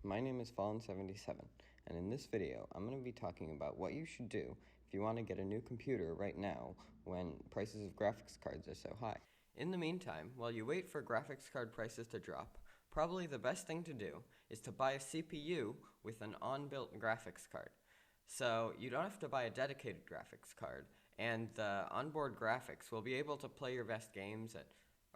My name is Fallen77, and in this video, I'm going to be talking about what you should do if you want to get a new computer right now when prices of graphics cards are so high. In the meantime, while you wait for graphics card prices to drop, probably the best thing to do is to buy a CPU with an on-built graphics card. So you don't have to buy a dedicated graphics card, and the onboard graphics will be able to play your best games at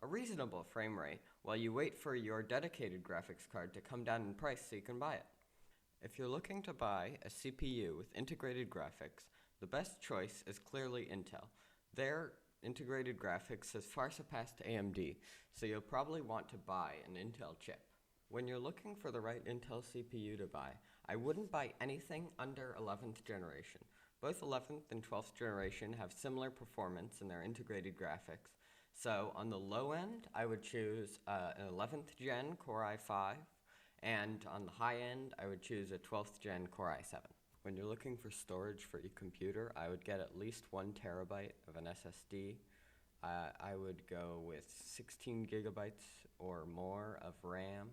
a reasonable frame rate while you wait for your dedicated graphics card to come down in price so you can buy it. If you're looking to buy a CPU with integrated graphics, the best choice is clearly Intel. Their integrated graphics has far surpassed AMD, so you'll probably want to buy an Intel chip. When you're looking for the right Intel CPU to buy, I wouldn't buy anything under 11th generation. Both 11th and 12th generation have similar performance in their integrated graphics. So on the low end, I would choose an 11th gen Core i5, and on the high end, I would choose a 12th gen Core i7. When you're looking for storage for your computer, I would get at least 1 terabyte of an SSD. I would go with 16 gigabytes or more of RAM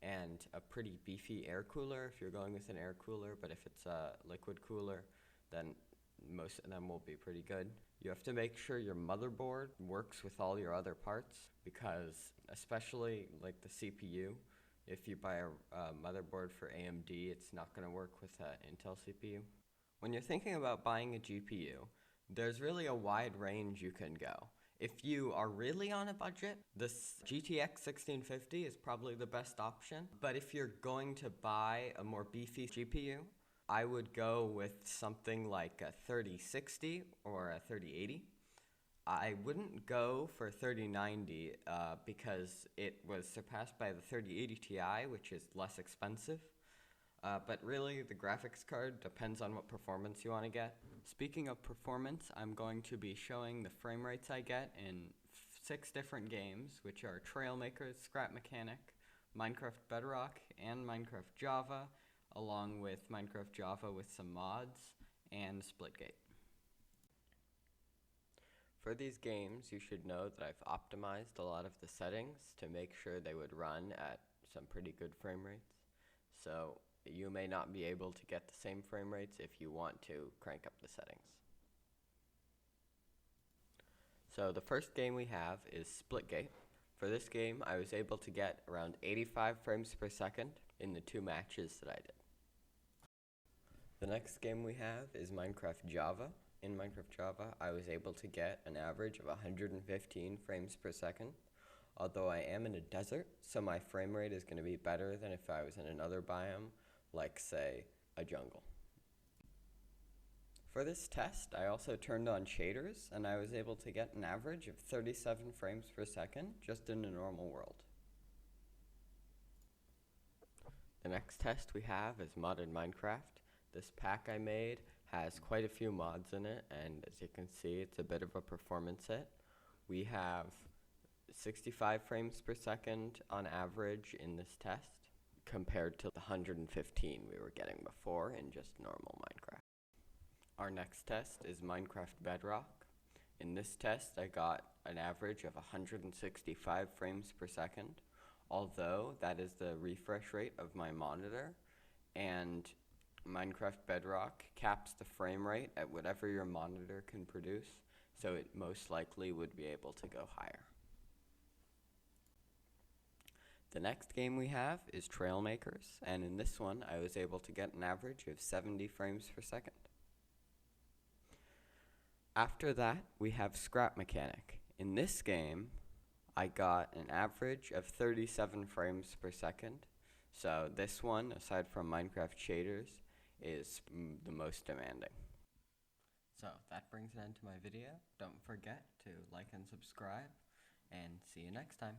and a pretty beefy air cooler if you're going with an air cooler, but if it's a liquid cooler, then most of them will be pretty good. You have to make sure your motherboard works with all your other parts, because especially like the CPU, if you buy a motherboard for AMD, it's not going to work with an Intel CPU. When you're thinking about buying a GPU, there's really a wide range you can go. If you are really on a budget, this GTX 1650 is probably the best option. But if you're going to buy a more beefy GPU, I would go with something like a 3060 or a 3080. I wouldn't go for 3090 because it was surpassed by the 3080 Ti, which is less expensive. But really, the graphics card depends on what performance you want to get. Speaking of performance, I'm going to be showing the frame rates I get in 6 different games, which are Trailmakers, Scrap Mechanic, Minecraft Bedrock, and Minecraft Java, along with Minecraft Java with some mods, and Splitgate. For these games, you should know that I've optimized a lot of the settings to make sure they would run at some pretty good frame rates. So you may not be able to get the same frame rates if you want to crank up the settings. So the first game we have is Splitgate. For this game, I was able to get around 85 frames per second in the 2 matches that I did. The next game we have is Minecraft Java. In Minecraft Java, I was able to get an average of 115 frames per second. Although I am in a desert, so my frame rate is going to be better than if I was in another biome, like, say, a jungle. For this test, I also turned on shaders, and I was able to get an average of 37 frames per second just in a normal world. The next test we have is modded Minecraft. This pack I made has quite a few mods in it, and as you can see, it's a bit of a performance hit. We have 65 frames per second on average in this test, compared to the 115 we were getting before in just normal Minecraft. Our next test is Minecraft Bedrock. In this test, I got an average of 165 frames per second, although that is the refresh rate of my monitor, and Minecraft Bedrock caps the frame rate at whatever your monitor can produce, so it most likely would be able to go higher. The next game we have is Trailmakers, and in this one I was able to get an average of 70 frames per second. After that, we have Scrap Mechanic. In this game, I got an average of 37 frames per second, so this one, aside from Minecraft shaders, is the most demanding. So that brings an end to my video. Don't forget to like and subscribe, and see you next time.